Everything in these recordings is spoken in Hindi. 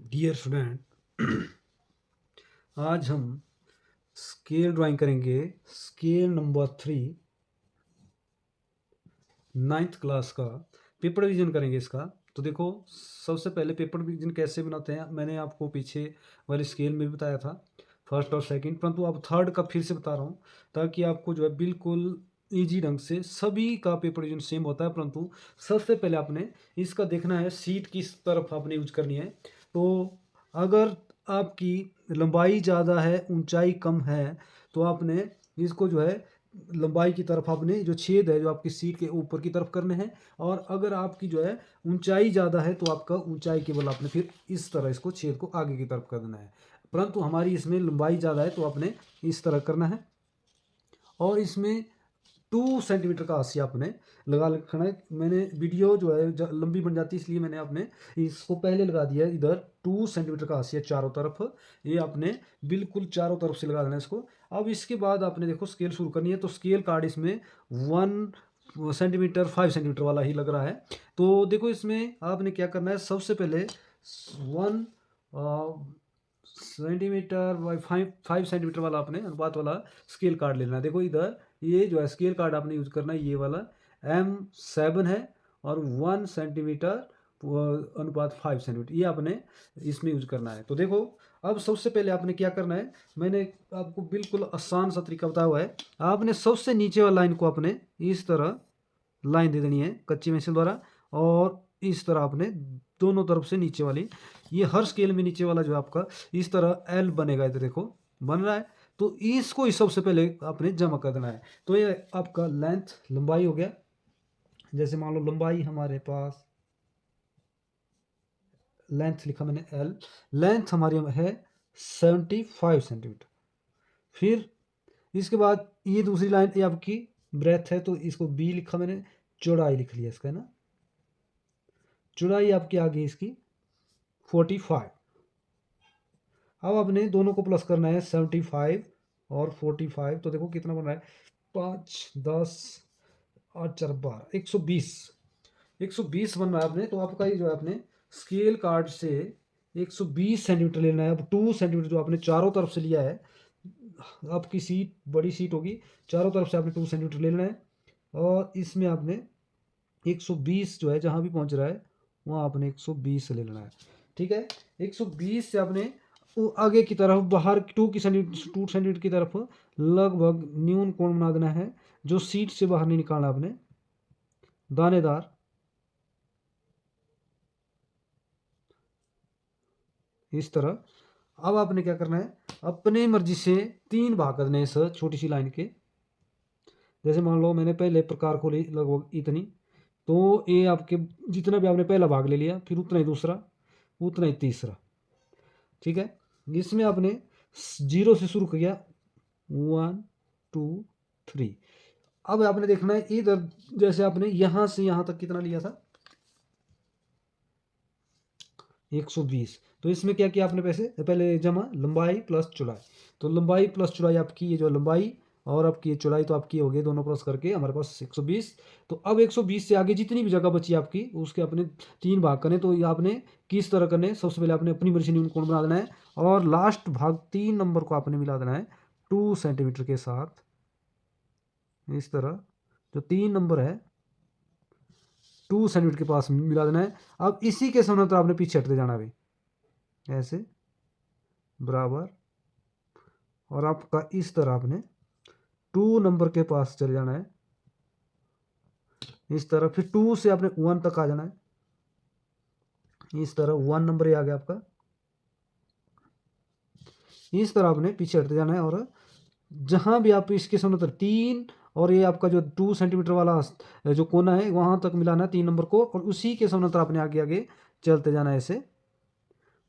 डियर स्टूडेंट, आज हम स्केल ड्राइंग करेंगे। स्केल नंबर 3, नाइन्थ क्लास का पेपर रिवीजन करेंगे इसका। तो देखो, सबसे पहले पेपर रिवीजन कैसे बनाते हैं मैंने आपको पीछे वाली स्केल में भी बताया था, फर्स्ट और सेकंड, परंतु अब थर्ड का फिर से बता रहा हूँ ताकि आपको जो है बिल्कुल इजी ढंग से सभी का पेपर रिवीजन सेम होता है। परंतु सबसे पहले आपने इसका देखना है सीट किस तरफ आपने यूज करनी है। तो अगर आपकी लंबाई ज़्यादा है, ऊंचाई कम है, तो आपने इसको जो है लंबाई की तरफ आपने जो छेद है जो आपकी सीट के ऊपर की तरफ करने हैं। और अगर आपकी जो है ऊंचाई ज़्यादा है तो आपका ऊंचाई केवल आपने फिर इस तरह इसको छेद को आगे की तरफ कर देना है। परंतु हमारी इसमें लंबाई ज़्यादा है तो आपने इस तरह करना है। और इसमें 2 सेंटीमीटर का हाशिया आपने लगा रखना है। मैंने वीडियो जो है लंबी बन जाती है इसलिए मैंने आपने इसको पहले लगा दिया है। इधर 2 सेंटीमीटर का हाशिया चारों तरफ, ये आपने बिल्कुल चारों तरफ से लगा देना है इसको। अब इसके बाद आपने देखो स्केल शुरू करनी है, तो स्केल कार्ड इसमें 1 सेंटीमीटर 5 सेंटीमीटर वाला ही लग रहा है। तो देखो इसमें आपने क्या करना है, सबसे पहले 1 सेंटीमीटर बाई 5 सेंटीमीटर वाला आपने अनुपात वाला स्केल कार्ड लेना है। देखो इधर ये जो है स्केल कार्ड आपने यूज करना है, ये वाला M7 है और 1 सेंटीमीटर अनुपात 5 सेंटीमीटर, ये आपने इसमें यूज करना है। तो देखो अब सबसे पहले आपने क्या करना है, मैंने आपको बिल्कुल आसान सा तरीका बताया हुआ है। आपने सबसे नीचे वाला लाइन को आपने इस तरह लाइन दे देनी है कच्ची पेंसिल द्वारा, और इस तरह आपने दोनों तरफ से नीचे वाली, ये हर स्केल में नीचे वाला जो आपका इस तरह एल बनेगा, इधर देखो बन रहा है। तो इसको ही सबसे पहले आपने जमा कर देना है। तो ये आपका लेंथ लंबाई हो गया। जैसे मान लो लंबाई हमारे पास, लेंथ लिखा मैंने एल, लेंथ हमारी है 75 सेंटीमीटर। फिर इसके बाद ये दूसरी लाइन ये आपकी ब्रेथ है, तो इसको बी लिखा मैंने, चौड़ाई लिख लिया इसका, है ना। चौड़ाई आपकी आ गई इसकी 45। अब आपने दोनों को प्लस करना है, 75 और 45। तो देखो कितना बन रहा है, 5 10 8 4 12, 120। 120 बन रहा है आपने। तो आपका ये जो है अपने स्केल कार्ड से 120 सेंटीमीटर लेना है। अब 2 सेंटीमीटर जो आपने चारों तरफ से लिया है, आपकी सीट बड़ी सीट होगी, चारों तरफ से आपने 2 सेंटीमीटर ले लेना है। और इसमें आपने 120 जो है जहाँ भी पहुँच रहा है वहाँ आपने 120 से ले लेना है। ठीक है, 120 से आपने वो आगे की तरफ बाहर 2 सेंटीमीटर की तरफ लगभग न्यून कोण बना देना है, जो सीट से बाहर नहीं निकालना आपने, दानेदार। इस तरह अब आपने क्या करना है, अपनी मर्जी से 3 भाग कर देने हैं इस छोटी सी लाइन के। जैसे मान लो मैंने पहले प्रकार को ली लगभग इतनी, तो ये आपके जितना भी आपने पहला भाग ले लिया, फिर उतना ही दूसरा, उतना ही तीसरा। ठीक है, इसमें आपने 0 से शुरू किया, 1 2 3। अब आपने देखना है इधर, जैसे आपने यहां से यहां तक कितना लिया था, 120। तो इसमें क्या किया आपने, पैसे पहले जमा लंबाई प्लस चौड़ाई। तो लंबाई प्लस चौड़ाई आपकी, ये जो लंबाई और आपकी ये चौड़ाई, तो आपकी हो गई दोनों प्लस करके हमारे पास 120। तो अब 120 से आगे जितनी भी जगह बची आपकी उसके अपने 3 भाग करने। तो ये आपने किस तरह करने, सबसे पहले आपने अपनी मर्जी न्यून कोण बना देना है, और लास्ट भाग 3 नंबर को आपने मिला देना है 2 सेंटीमीटर के साथ। इस तरह जो 3 नंबर है 2 सेंटीमीटर के पास मिला देना है। अब इसी के समानांतर आपने पीछे हटते जाना है, ऐसे बराबर। और आपका इस तरह आपने 2 नंबर के पास चले जाना है, इस तरह। फिर 2 से आपने 1 तक आ जाना है, इस तरह 1 नंबर ही आ गया आपका। इस तरह आपने पीछे हटते जाना है, और जहां भी आप इसके समानांतर 3 और ये आपका जो 2 सेंटीमीटर वाला जो कोना है वहां तक मिलाना है 3 नंबर को, और उसी के समानांतर आपने आगे आगे चलते जाना है ऐसे।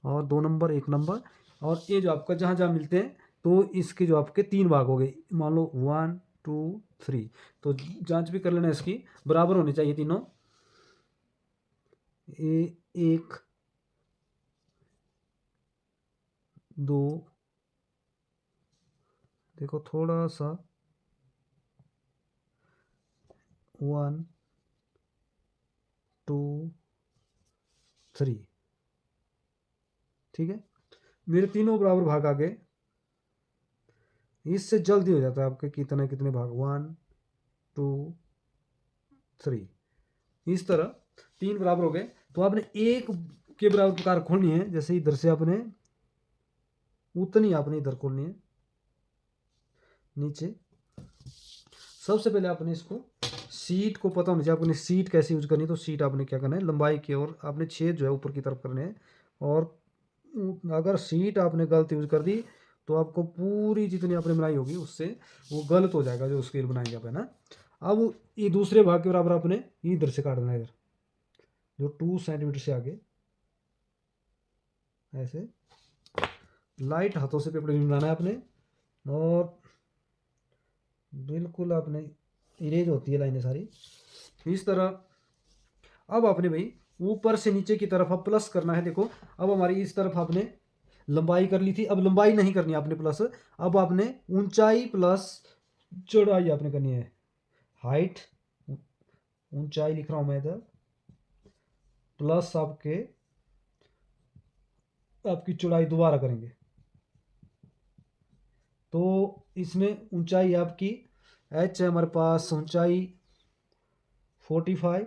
और 2 नंबर 1 नंबर, और ये जो आपका जहां जहां मिलते हैं, तो इसके जो आपके 3 भाग हो गए, मान लो 1 2 3। तो जांच भी कर लेना इसकी, बराबर होने चाहिए तीनों। एक 2, देखो थोड़ा सा, 1 2 3। ठीक है, मेरे तीनों बराबर भाग आ गए। इससे जल्दी हो जाता है आपके कितने कितने भाग, 1 2 3, इस तरह 3 बराबर हो गए। तो आपने एक के बराबर प्रकार खोलनी है, जैसे इधर से आपने उतनी आपने इधर खोलनी है नीचे। सबसे पहले आपने इसको सीट को पता होना चाहिए, आपने सीट कैसे यूज करनी है। तो सीट आपने क्या करना है, लंबाई की ओर आपने छेद जो है ऊपर की तरफ करने हैं। और अगर सीट आपने गलत यूज कर दी तो आपको पूरी जितनी आपने बनाई होगी उससे वो गलत हो जाएगा, जो स्केल बनाएंगे आप, है ना। अब ये दूसरे भाग के बराबर आपने इधर से काटना है, इधर जो 2 सेंटीमीटर से आगे, ऐसे लाइट हाथों से पेपर बनाना है आपने। और बिल्कुल आपने इरेज होती है लाइनें सारी इस तरह। अब आपने भाई ऊपर से नीचे की तरफ अब प्लस करना है। देखो अब हमारी इस तरफ आपने लंबाई कर ली थी, अब लंबाई नहीं करनी आपने प्लस, अब आपने ऊंचाई प्लस चौड़ाई आपने करनी है। हाइट, ऊंचाई लिख रहा हूं मैं इधर, प्लस आपकी चौड़ाई दोबारा करेंगे। तो इसमें ऊंचाई आपकी एच है हमारे पास, ऊंचाई 45,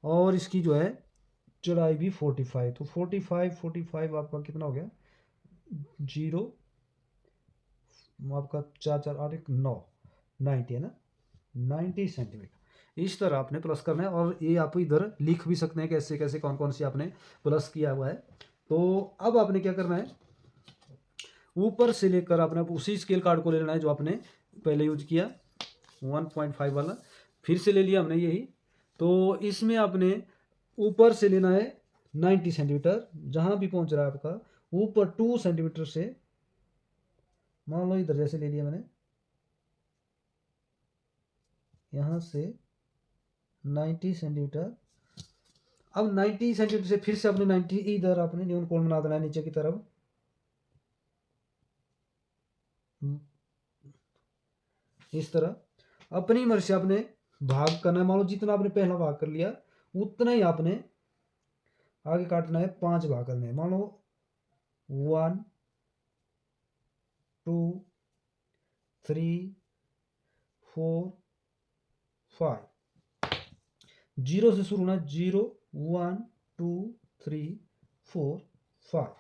और इसकी जो है चौड़ाई भी 45। तो 45 आपका कितना हो गया, 0 आपका 4 4 8 1 9, 90 है ना, 90 सेंटीमीटर। इस तरह आपने प्लस करना है। और ये आप इधर लिख भी सकते हैं कैसे कैसे कौन कौन सी आपने प्लस किया हुआ है। तो अब आपने क्या करना है, ऊपर से लेकर आपने उसी स्केल कार्ड को ले लेना है जो आपने पहले यूज किया 1.5 वाला, फिर से ले लिया हमने यही। तो इसमें आपने ऊपर से लेना है 90 सेंटीमीटर, जहां भी पहुंच रहा है आपका ऊपर 2 सेंटीमीटर से, मान लो इधर जैसे ले लिया मैंने, यहां से 90 सेंटीमीटर। अब 90 सेंटीमीटर से फिर से अपने 90 इधर आपने न्यून कोण बना देना है नीचे की तरफ। इस तरह अपनी मर्जी से आपने भाग करना है। मान लो जितना आपने पहला भाग कर लिया उतना ही आपने आगे काटना है, 5 भाग करने हैं। मान लो 1 2 3 4 5, 0 से शुरू होना, 0 1 2 3 4 5।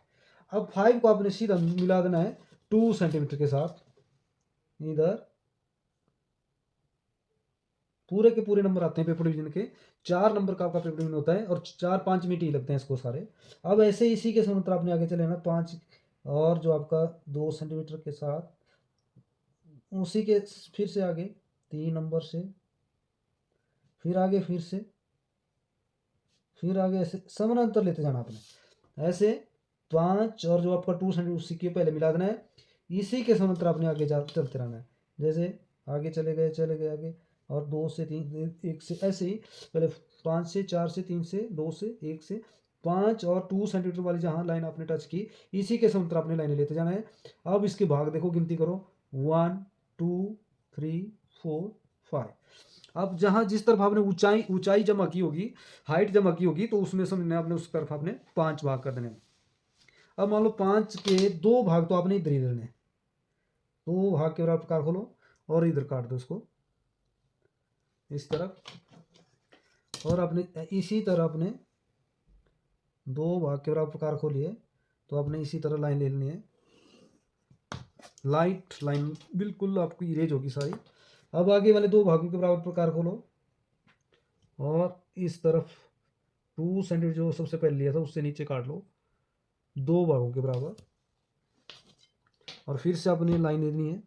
अब 5 को आपने सीधा मिला देना है 2 सेंटीमीटर के साथ इधर। पूरे के पूरे नंबर आते हैं पेपर डिवीजन के, 4 नंबर का आपका पेपर डिवीजन होता है, और 4 5 मिनट ही लगते हैं इसको सारे। अब ऐसे इसी के समांतर आपने आगे चले ना 5, और जो आपका 2 सेंटीमीटर के साथ उसी के फिर से आगे 3 नंबर से, फिर आगे फिर आगे ऐसे समानांतर लेते जाना आपने ऐसे 5, और जो आपका 2 सेंटीमीटर उसी के पहले मिला देना है। इसी के समांतर आपने आगे चलते रहना है, जैसे आगे चले गए आगे, और 2 से 3 1 से ऐसे ही पहले 5 से 4 से 3 से 2 से 1 से 5, और 2 सेंटीमीटर वाली जहाँ लाइन आपने टच की इसी के समांतर आपने लाइनें लेते जाना है। अब इसके भाग देखो, गिनती करो 1 2 3 4 5। अब जहाँ जिस तरफ आपने ऊंचाई ऊंचाई जमा की होगी, हाइट जमा की होगी, तो उसमें समझना आपने उस तरफ आपने 5 भाग कर देने। अब मान लो 5 के 2 भाग तो आपने इधर ही देने, 2 भाग के बराबर प्रकार खोलो और इधर काट दो इसको इस तरफ। और आपने इसी तरह अपने 2 भाग के बराबर प्रकार खोलिए, तो आपने इसी तरह लाइन ले लेनी है, लाइट लाइन बिल्कुल आपकी इरेज होगी सारी। अब आगे वाले 2 भागों के बराबर प्रकार खोलो, और इस तरफ 2 सेंटीमीटर जो सबसे पहले लिया था उससे नीचे काट लो 2 भागों के बराबर, और फिर से अपनी लाइन लेनी है,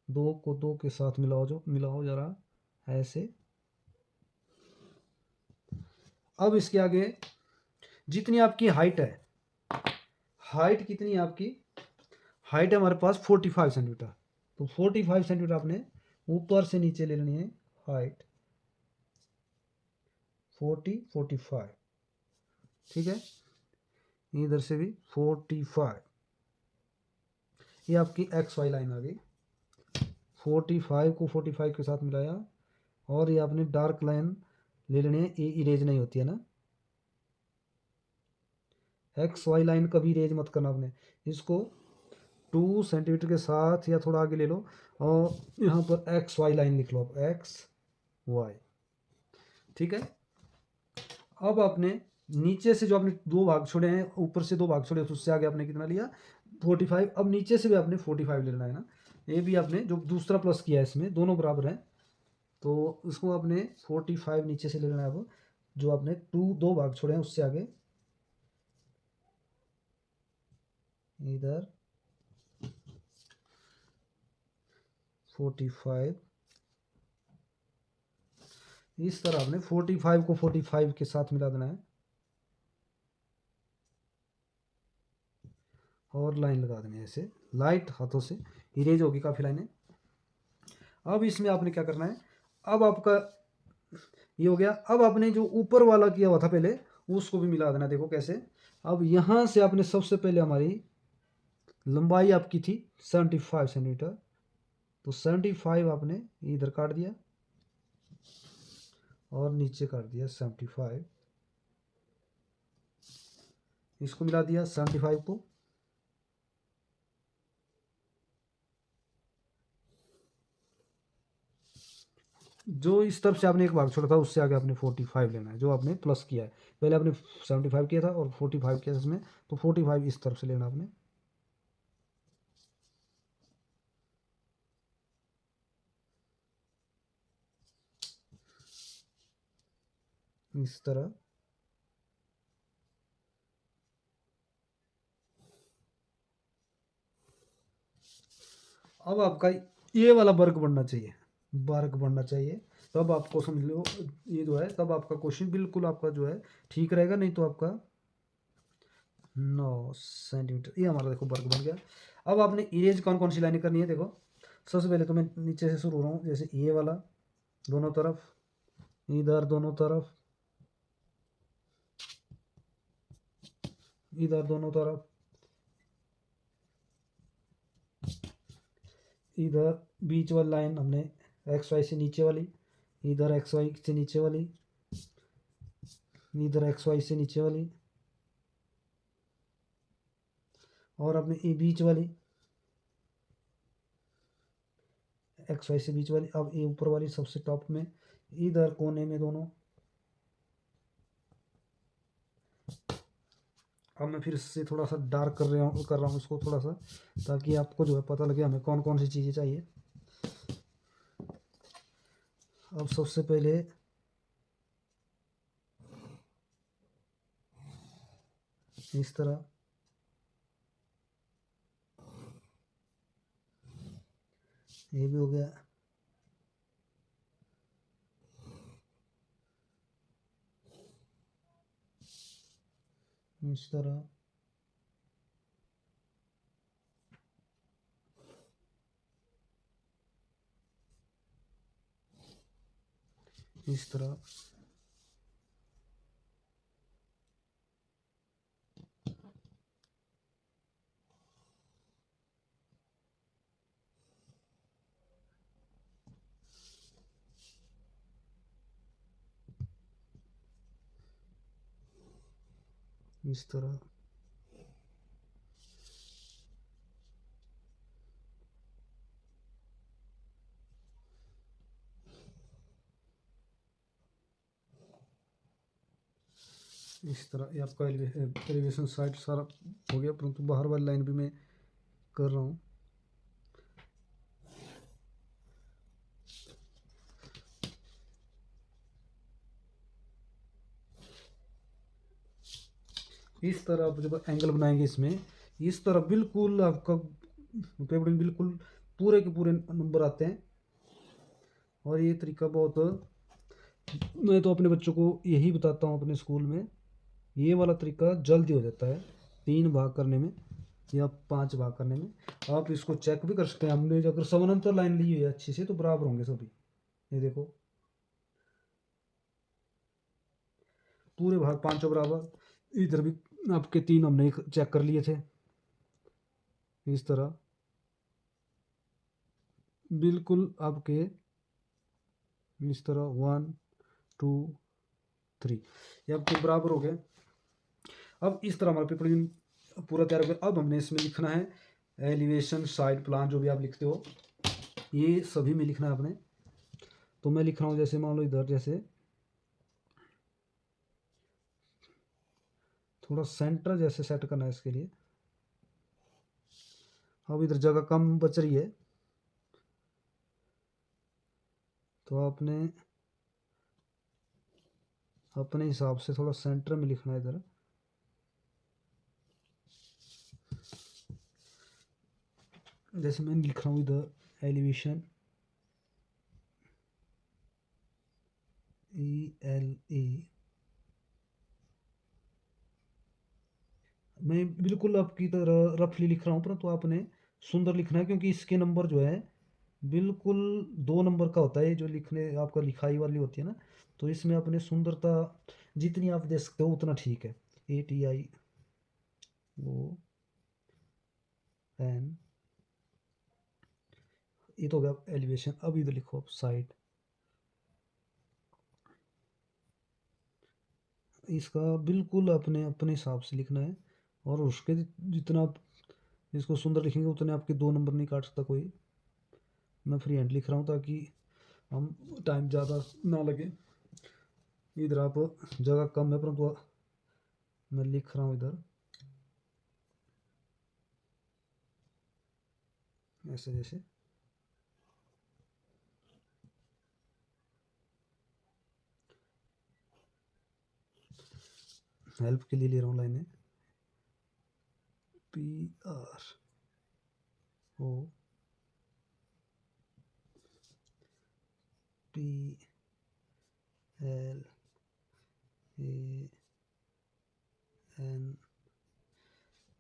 2 को 2 के साथ मिलाओ जरा ऐसे। अब इसके आगे जितनी आपकी हाइट है, हाइट कितनी है आपकी, हाइट है हमारे पास 45 सेंटीमीटर। तो 45 सेंटीमीटर आपने ऊपर से नीचे ले लेनी है हाइट 45, ठीक है। इधर से भी 45, ये आपकी एक्स वाई लाइन आ गई। 45 को 45 के साथ मिलाया, और ये आपने डार्क लाइन ले लेनी है, ये इरेज नहीं होती है ना, एक्स वाई लाइन कभी रेज मत करना आपने। इसको 2 सेंटीमीटर के साथ या थोड़ा आगे ले लो और यहाँ पर एक्स वाई लाइन लिख लो, अब एक्स वाई। ठीक है। अब आपने नीचे से जो आपने 2 भाग छोड़े हैं, ऊपर से 2 भाग छोड़े, तो उससे आगे आपने कितना लिया 45। अब नीचे से भी आपने 45 लेना है ना। ये भी आपने जो दूसरा प्लस किया है इसमें दोनों बराबर हैं, तो इसको आपने 45 नीचे से ले लेना है। अब जो आपने 2 भाग छोड़े हैं उससे आगे इधर 45, इस तरह आपने 45 को 45 के साथ मिला देना है और लाइन लगा देनी है ऐसे लाइट हाथों से, इरेज होगी काफ़ी लाइनें। अब इसमें आपने क्या करना है, अब आपका ये हो गया। अब आपने जो ऊपर वाला किया हुआ था पहले उसको भी मिला देना। देखो कैसे, अब यहाँ से आपने सबसे पहले हमारी लंबाई आपकी थी 75 सेंटीमीटर, तो 75 आपने इधर काट दिया और नीचे काट दिया 75, इसको मिला दिया 75 को। जो इस तरफ से आपने 1 भाग छोड़ा था उससे आगे आपने 45 लेना है, जो आपने प्लस किया है। पहले आपने 75 किया था और 45 किया था इसमें, तो 45 इस तरफ से लेना आपने। इस तरह अब आपका ये वाला वर्ग बनना चाहिए, वर्ग बनना चाहिए, तब आपको समझ लो ये जो है, तब आपका क्वेश्चन बिल्कुल आपका जो है ठीक रहेगा। नहीं तो आपका 9 सेंटीमीटर ये हमारा देखो वर्ग बन गया। अब आपने इरेज कौन कौन सी लाइनें करनी है, देखो सबसे पहले तो मैं नीचे से शुरू हो रहा हूँ, जैसे ये वाला दोनों तरफ, इधर दोनों तरफ, इधर दोनों तरफ, इधर बीच वाली लाइन हमने एक्स वाई से नीचे वाली, इधर एक्स वाई से नीचे वाली, इधर एक्स वाई से नीचे वाली, और अपने ये बीच वाली एक्स वाई से बीच वाली। अब ये ऊपर वाली सबसे टॉप में, इधर कोने में दोनों। अब मैं फिर से थोड़ा सा डार्क कर रहा हूँ इसको थोड़ा सा, ताकि आपको जो है पता लगे हमें कौन कौन सी चीज़ें चाहिए। अब सबसे पहले इस तरह, ये भी हो गया। इस तरह, इस तरह, इस तरह, इस तरह। ये आपका एलिवेशन साइड सारा हो गया, परंतु बाहर वाली लाइन भी मैं कर रहा हूँ। इस तरह आप जब एंगल बनाएंगे इसमें, इस तरह बिल्कुल आपका पेपर में बिल्कुल पूरे के पूरे नंबर आते हैं। और ये तरीका बहुत, मैं तो अपने बच्चों को यही बताता हूँ अपने स्कूल में, ये वाला तरीका जल्दी हो जाता है 3 भाग करने में या 5 भाग करने में। आप इसको चेक भी कर सकते हैं, हमने अगर समानांतर लाइन ली हुई है अच्छी से तो बराबर होंगे सभी। ये देखो पूरे भाग 5 बराबर, इधर भी आपके 3 हमने चेक कर लिए थे। इस तरह बिल्कुल आपके इस तरह 1 2 3 ये आपके बराबर हो गए। अब इस तरह हमारा पेपर पूरा तैयार हो गया। अब हमने इसमें लिखना है एलिवेशन, साइड प्लान, जो भी आप लिखते हो ये सभी में लिखना है आपने। तो मैं लिख रहा हूँ, जैसे मान लो इधर जैसे थोड़ा सेंटर जैसे सेट करना है इसके लिए। अब इधर जगह कम बच रही है तो आपने अपने हिसाब से थोड़ा सेंटर में लिखना है इधर। जैसे मैं लिख रहा हूँ इधर एलिवेशन ELE, मैं बिल्कुल आपकी तरह रफली लिख रहा हूँ, परंतु आपने सुंदर लिखना है क्योंकि इसके नंबर जो है बिल्कुल 2 नंबर का होता है, जो लिखने आपका लिखाई वाली होती है ना। तो इसमें अपने सुंदरता जितनी आप दे सकते हो उतना ठीक है। ATION, ये तो हो गया एलिवेशन। अब इधर लिखो आप साइड, इसका बिल्कुल अपने अपने हिसाब से लिखना है। और उसके जितना आप इसको सुंदर लिखेंगे उतने आपके 2 नंबर नहीं काट सकता कोई। मैं फ्री हैंड लिख रहा हूँ ताकि हम टाइम ज़्यादा ना लगे। इधर आप जगह कम है परंतु मैं लिख रहा हूँ इधर ऐसे जैसे। हेल्प के लिए ले रहा हूँ लाइनें PROPLAN।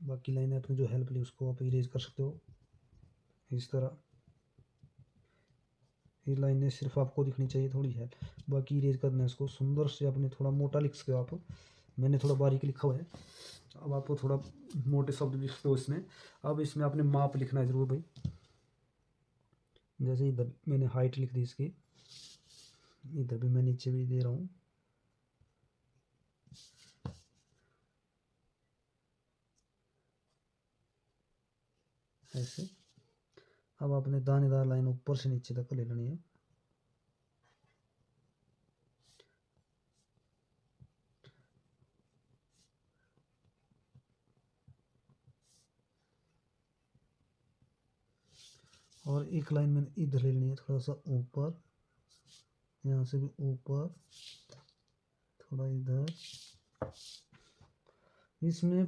बाकी लाइनें अपनी जो हेल्प ली उसको आप इरेज कर सकते हो इस तरह। ये लाइनें सिर्फ आपको दिखनी चाहिए थोड़ी है, बाकी इरेज करना है इसको सुंदर से। अपने थोड़ा मोटा लिख सकते हो आप, मैंने थोड़ा बारीक लिखा हुआ है। अब आपको थोड़ा मोटे शब्द लिख सकते हो इसमें। अब इसमें आपने माप लिखना है ज़रूर भाई। जैसे इधर मैंने हाइट लिख दी इसकी, इधर भी मैं नीचे भी दे रहा हूँ ऐसे। अब आपने दानेदार लाइन ऊपर से नीचे तक ले लेनी है। और एक लाइन मैंने इधर ले लेनी है थोड़ा सा ऊपर, यहाँ से भी ऊपर थोड़ा इधर। इसमें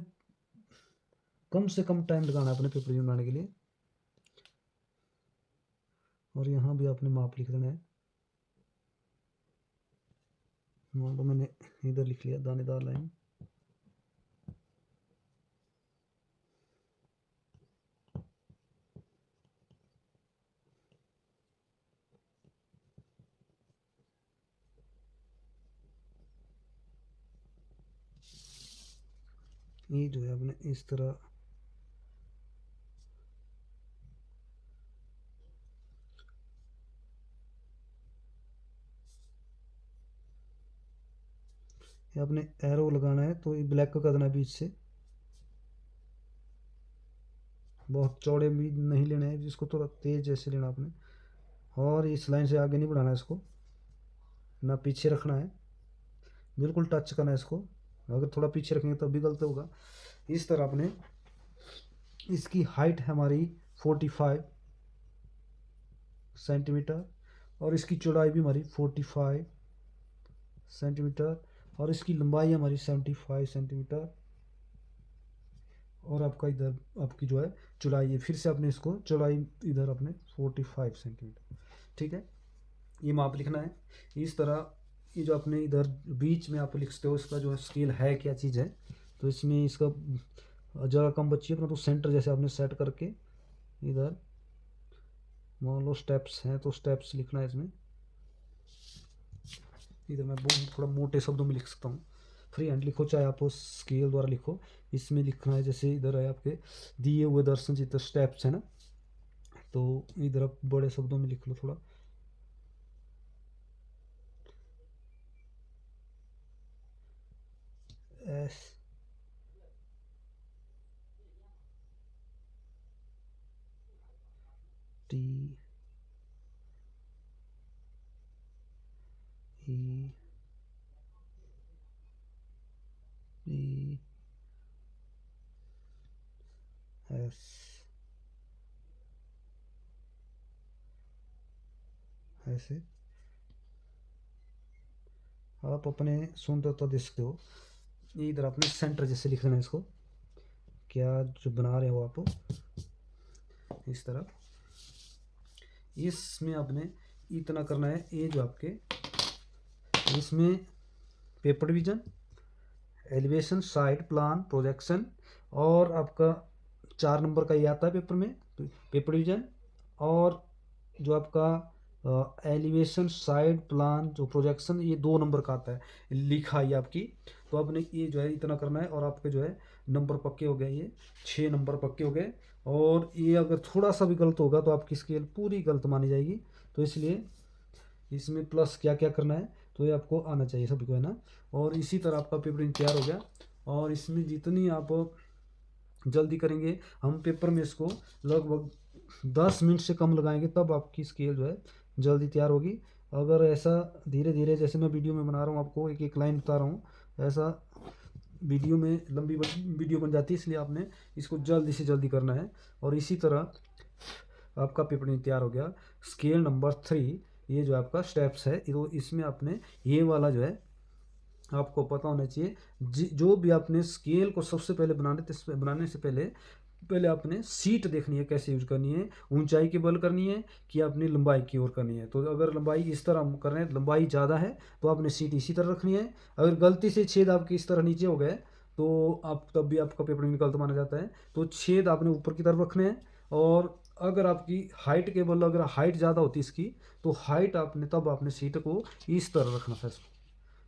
कम से कम टाइम लगाना है अपने पेपर बनाने के लिए। और यहाँ भी आपने माप लिख देना है। मान लो मैंने इधर लिख लिया दानेदार लाइन। ये जो है अपने इस तरह ये आपने एरो लगाना है। तो ये ब्लैक का करना है बीच से, बहुत चौड़े भी नहीं लेना है, जिसको थोड़ा तेज जैसे लेना आपने। और इस लाइन से आगे नहीं बढ़ाना है इसको, ना पीछे रखना है, बिल्कुल टच करना है इसको। अगर थोड़ा पीछे रखेंगे तब भी गलत होगा। इस तरह अपने इसकी हाइट है हमारी 45 सेंटीमीटर और इसकी चौड़ाई भी हमारी 45 सेंटीमीटर और इसकी लंबाई हमारी 75 सेंटीमीटर। और आपका इधर आपकी जो है चौड़ाई है, फिर से आपने इसको चौड़ाई इधर अपने 45 सेंटीमीटर। ठीक है, ये माप लिखना है इस तरह। ये जो अपने इधर बीच में आप लिख सकते हो इसका जो है स्केल है क्या चीज़ है। तो इसमें इसका जगह कम बची है, तो सेंटर जैसे आपने सेट करके इधर मान लो स्टेप्स हैं तो स्टेप्स लिखना है इसमें। इधर मैं बहुत थोड़ा मोटे शब्दों में लिख सकता हूँ। फ्री हैंड लिखो चाहे आप स्केल द्वारा लिखो। इसमें लिखना है जैसे इधर है आपके दिए हुए दर्शन जितने स्टेप्स है ना, तो इधर आप बड़े शब्दों में लिख लो थोड़ा। S T E E S ऐसे आप अपने सुनते तो देख सकते हो। ये इधर अपने सेंटर जैसे लिख देना इसको, क्या जो बना रहे हो आप इस तरह, इसमें आपने इतना करना है। ये जो आपके इसमें paper division, elevation, side plan, projection, और आपका 4 नंबर का ये आता है पेपर में, पेपर डिवीजन, और जो आपका एलिवेशन, साइड प्लान, जो प्रोजेक्शन, ये 2 नंबर का आता है लिखा है आपकी। तो आपने ये जो है इतना करना है, और आपके जो है नंबर पक्के हो गए, ये 6 नंबर पक्के हो गए। और ये अगर थोड़ा सा भी गलत होगा तो आपकी स्केल पूरी गलत मानी जाएगी। तो इसलिए इसमें प्लस क्या क्या करना है तो ये आपको आना चाहिए सभी को, है ना। और इसी तरह आपका पेपर तैयार हो गया। और इसमें जितनी आप जल्दी करेंगे, हम पेपर में इसको लगभग 10 मिनट से कम लगाएंगे, तब आपकी स्केल जो है जल्दी तैयार होगी। अगर ऐसा धीरे धीरे, जैसे मैं वीडियो में बना रहा हूँ आपको एक एक लाइन बता रहा हूँ, ऐसा वीडियो में लंबी वीडियो बन जाती है, इसलिए आपने इसको जल्दी से जल्दी करना है। और इसी तरह आपका पेपर तैयार हो गया। स्केल नंबर 3, ये जो आपका स्टेप्स है, तो इसमें आपने ये वाला जो है आपको पता होना चाहिए। जो भी आपने स्केल को सबसे पहले बनाने से पहले आपने सीट देखनी है कैसे यूज करनी है, ऊंचाई की बल करनी है कि अपनी लंबाई की ओर करनी है। तो अगर लंबाई इस तरह कर रहे हैं, लंबाई ज़्यादा है, तो आपने सीट इसी तरह रखनी है। अगर गलती से छेद आपके इस तरह नीचे हो गए तो आप तब भी आपका पेपर गलत माना जाता है। तो छेद आपने ऊपर की तरफ रखने हैं। और अगर आपकी हाइट के बल, अगर हाइट ज़्यादा होती इसकी, तो हाइट आपने तब आपने सीट को इस तरह रखना था इसको,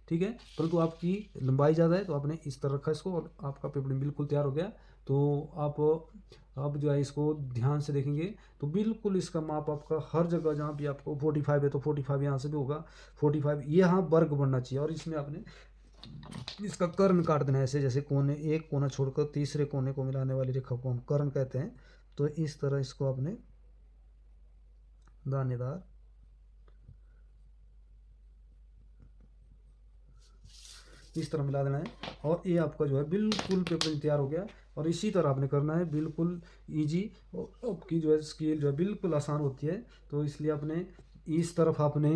ठीक है। परंतु आपकी लंबाई ज़्यादा है तो आपने इस तरह रखा इसको, और आपका पेपर बिल्कुल तैयार हो गया। तो आप जो है इसको ध्यान से देखेंगे तो बिल्कुल इसका माप आपका हर जगह, जहाँ भी आपको 45 है तो 45 यहाँ से भी होगा 45, ये यहाँ वर्ग बनना चाहिए। और इसमें आपने इसका कर्ण काट देना है ऐसे, जैसे कोने, एक कोना छोड़कर तीसरे कोने को मिलाने वाली रेखा को हम कर्ण कहते हैं। तो इस तरह इसको आपने दानेदार इस तरह मिला देना है, और ये आपका जो है बिल्कुल पेपर तैयार हो गया। और इसी तरह आपने करना है, बिल्कुल इजी। और आपकी जो है स्केल जो है बिल्कुल आसान होती है। तो इसलिए आपने इस तरफ आपने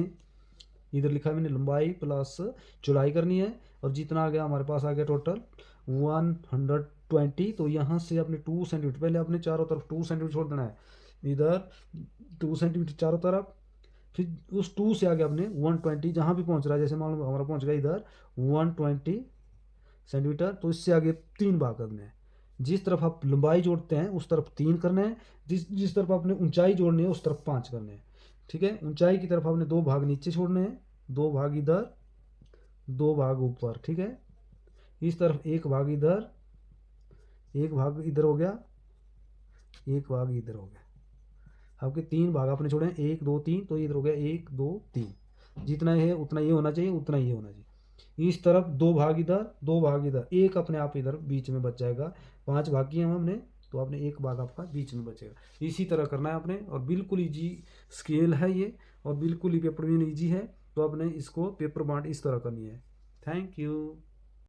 इधर लिखा है मैंने लंबाई प्लस चौड़ाई करनी है, और जितना आ गया हमारे पास आ गया टोटल 120। तो यहाँ से आपने 2 सेंटीमीटर, पहले आपने चारों तरफ 2 सेंटीमीटर छोड़ देना है, इधर 2 सेंटीमीटर चारों तरफ। फिर उस 2 से आगे आपने 120 जहाँ भी पहुँच रहा है, जैसे मान लो हमारा पहुँच गया इधर 120 सेंटीमीटर, तो इससे आगे 3 भाग करने हैं। जिस तरफ आप लंबाई जोड़ते हैं उस तरफ 3 करने हैं, जिस तरफ आपने ऊंचाई जोड़नी है उस तरफ 5 करने हैं, ठीक है। ऊंचाई की तरफ आपने 2 भाग नीचे छोड़ने हैं, 2 भाग इधर, 2 भाग ऊपर, ठीक है। इस तरफ 1 भाग इधर, 1 भाग इधर हो गया, 1 भाग इधर हो गया। आपके 3 भाग आपने छोड़े हैं, 1 2 3, तो इधर हो गया 1 2 3। जितना है उतना ये होना चाहिए, उतना ये होना चाहिए। इस तरफ 2 भाग इधर, 2 भाग इधर, एक अपने आप इधर बीच में बच जाएगा। 5 भाग किए हैं हमने, तो आपने 1 भाग आपका बीच में बचेगा। इसी तरह करना है आपने, और बिल्कुल ईजी स्केल है ये, और बिल्कुल ही पेपर भी ईजी है। तो आपने इसको पेपर बांट इस तरह करनी है। Thank you.